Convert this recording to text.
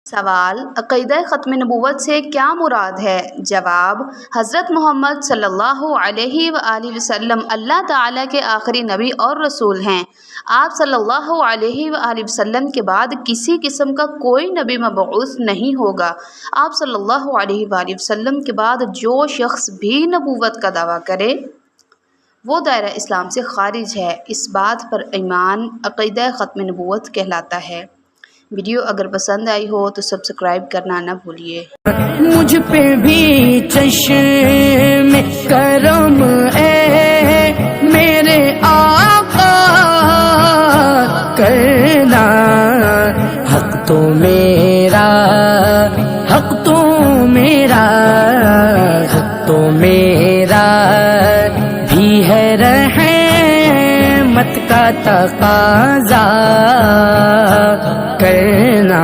सवाल, अक़ीदा ख़त्म नबूवत से क्या मुराद है? जवाब, हज़रत मोहम्मद सल्लल्लाहु अलैहि वसल्लम अल्लाह ताला के आखिरी नबी और रसूल हैं। आप सल्लल्लाहु अलैहि वसल्लम के बाद किसी किस्म का कोई नबी मबऊस नहीं होगा। आप सल्लल्लाहु अलैहि वसल्लम के बाद जो शख्स भी नबूवत का दावा करे वो दायरा इस्लाम से खारिज है। इस बात पर ईमान अक़ीदा ख़त्म नबूवत कहलाता है। वीडियो अगर पसंद आई हो तो सब्सक्राइब करना ना भूलिए। मुझ पे भी चश्मे करम है मेरे आका करना, हक तो मेरा, हक तो मेरा, हक तो मेरा भी है रहमत का तकाज़ा करना।